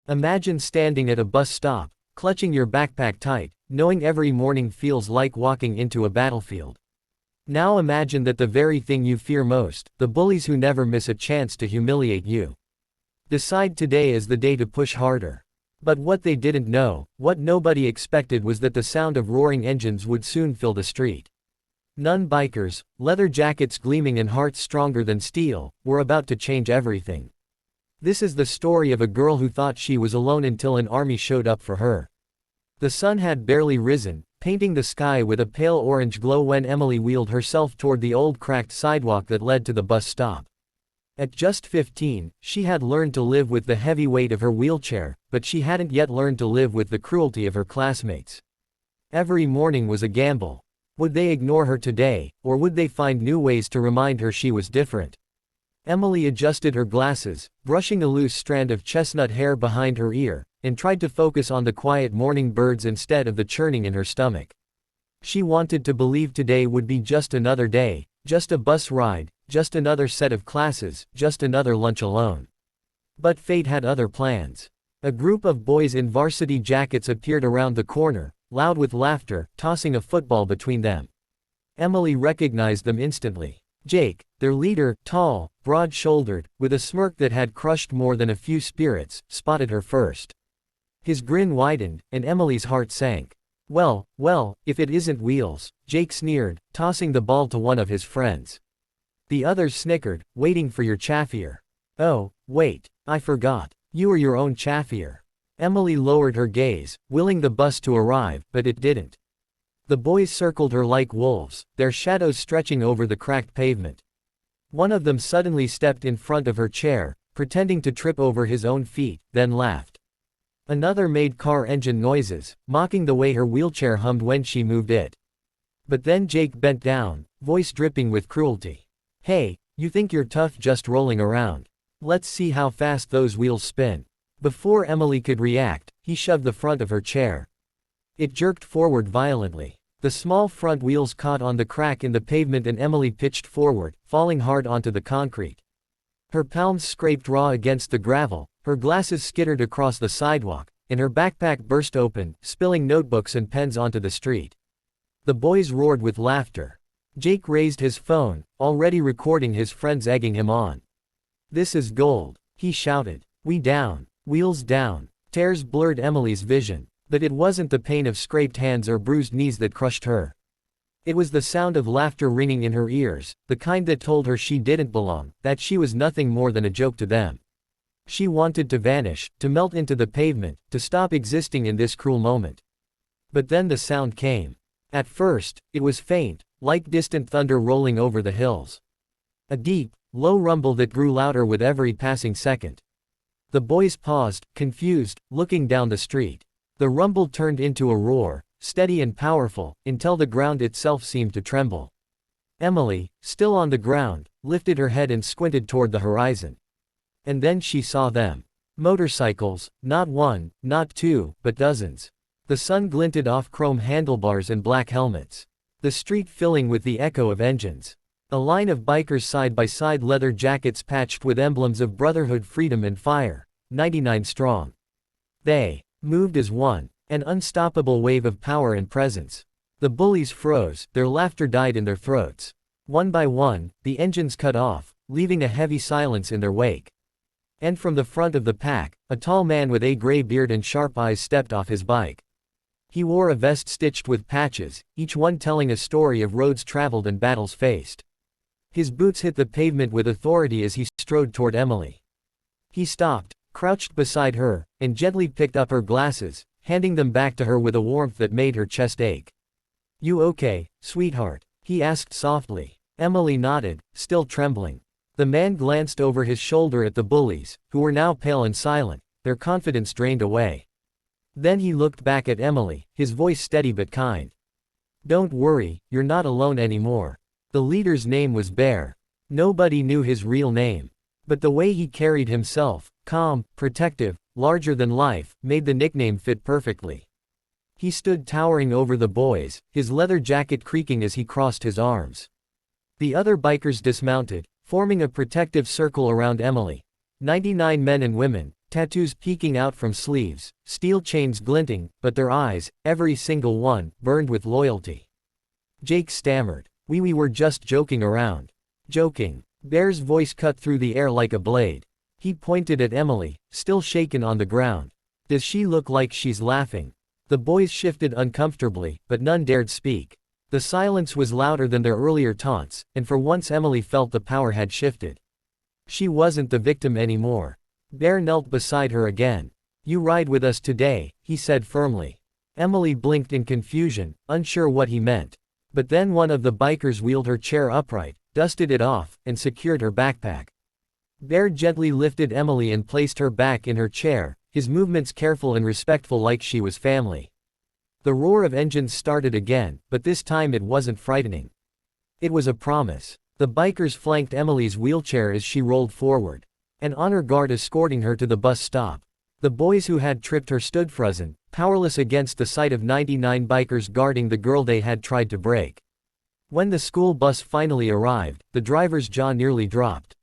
Imagine standing at a bus stop, clutching your backpack tight, knowing every morning feels like walking into a battlefield. Now imagine that the very thing you fear most, the bullies who never miss a chance to humiliate you. Decide today is the day to push harder. But what they didn't know, what nobody expected, was that the sound of roaring engines would soon fill the street. Non-bikers, leather jackets gleaming and hearts stronger than steel, were about to change everything. This is the story of a girl who thought she was alone until an army showed up for her. The sun had barely risen, painting the sky with a pale orange glow when Emily wheeled herself toward the old cracked sidewalk that led to the bus stop. At just 15, she had learned to live with the heavy weight of her wheelchair, but she hadn't yet learned to live with the cruelty of her classmates. Every morning was a gamble. Would they ignore her today, or would they find new ways to remind her she was different? Emily adjusted her glasses, brushing a loose strand of chestnut hair behind her ear, and tried to focus on the quiet morning birds instead of the churning in her stomach. She wanted to believe today would be just another day, just a bus ride, just another set of classes, just another lunch alone. But fate had other plans. A group of boys in varsity jackets appeared around the corner, loud with laughter, tossing a football between them. Emily recognized them instantly. Jake, their leader, tall, broad-shouldered, with a smirk that had crushed more than a few spirits, spotted her first. His grin widened, and Emily's heart sank. Well, if it isn't Wheels, Jake sneered, tossing the ball to one of his friends. The others snickered, waiting for your chaffier. Oh, wait, I forgot. You were your own chaffier. Emily lowered her gaze, willing the bus to arrive, but it didn't. The boys circled her like wolves, their shadows stretching over the cracked pavement. One of them suddenly stepped in front of her chair, pretending to trip over his own feet, then laughed. Another made car engine noises, mocking the way her wheelchair hummed when she moved it. But then Jake bent down, voice dripping with cruelty. Hey, you think you're tough just rolling around? Let's see how fast those wheels spin. Before Emily could react, he shoved the front of her chair. It jerked forward violently. The small front wheels caught on the crack in the pavement and Emily pitched forward, falling hard onto the concrete. Her palms scraped raw against the gravel, her glasses skittered across the sidewalk, and her backpack burst open, spilling notebooks and pens onto the street. The boys roared with laughter. Jake raised his phone, already recording his friends egging him on. This is gold, he shouted. We down, wheels down. Tears blurred Emily's vision. But it wasn't the pain of scraped hands or bruised knees that crushed her. It was the sound of laughter ringing in her ears, the kind that told her she didn't belong, that she was nothing more than a joke to them. She wanted to vanish, to melt into the pavement, to stop existing in this cruel moment. But then the sound came. At first, it was faint, like distant thunder rolling over the hills. A deep, low rumble that grew louder with every passing second. The boys paused, confused, looking down the street. The rumble turned into a roar, steady and powerful, until the ground itself seemed to tremble. Emily, still on the ground, lifted her head and squinted toward the horizon. And then she saw them. Motorcycles, not one, not two, but dozens. The sun glinted off chrome handlebars and black helmets. The street filling with the echo of engines. A line of bikers side by side, leather jackets patched with emblems of brotherhood, freedom and fire, 99 strong. They moved as one, an unstoppable wave of power and presence. The bullies froze, their laughter died in their throats. One by one, the engines cut off, leaving a heavy silence in their wake. And from the front of the pack, a tall man with a gray beard and sharp eyes stepped off his bike. He wore a vest stitched with patches, each one telling a story of roads traveled and battles faced. His boots hit the pavement with authority as he strode toward Emily. He stopped, crouched beside her, and gently picked up her glasses, handing them back to her with a warmth that made her chest ache. You okay, sweetheart? He asked softly. Emily nodded, still trembling. The man glanced over his shoulder at the bullies, who were now pale and silent, their confidence drained away. Then he looked back at Emily, his voice steady but kind. Don't worry, you're not alone anymore. The leader's name was Bear. Nobody knew his real name. But the way he carried himself, calm, protective, larger than life, made the nickname fit perfectly. He stood towering over the boys, his leather jacket creaking as he crossed his arms. The other bikers dismounted, forming a protective circle around Emily. 99 men and women, tattoos peeking out from sleeves, steel chains glinting, but their eyes, every single one, burned with loyalty. Jake stammered. We were just joking around. Joking. Bear's voice cut through the air like a blade. He pointed at Emily, still shaken on the ground. Does she look like she's laughing? The boys shifted uncomfortably, but none dared speak. The silence was louder than their earlier taunts, and for once Emily felt the power had shifted. She wasn't the victim anymore. Bear knelt beside her again. You ride with us today, he said firmly. Emily blinked in confusion, unsure what he meant. But then one of the bikers wheeled her chair upright, dusted it off, and secured her backpack. Bear gently lifted Emily and placed her back in her chair, his movements careful and respectful like she was family. The roar of engines started again, but this time it wasn't frightening. It was a promise. The bikers flanked Emily's wheelchair as she rolled forward. An honor guard escorting her to the bus stop. The boys who had tripped her stood frozen, powerless against the sight of 99 bikers guarding the girl they had tried to break. When the school bus finally arrived, the driver's jaw nearly dropped.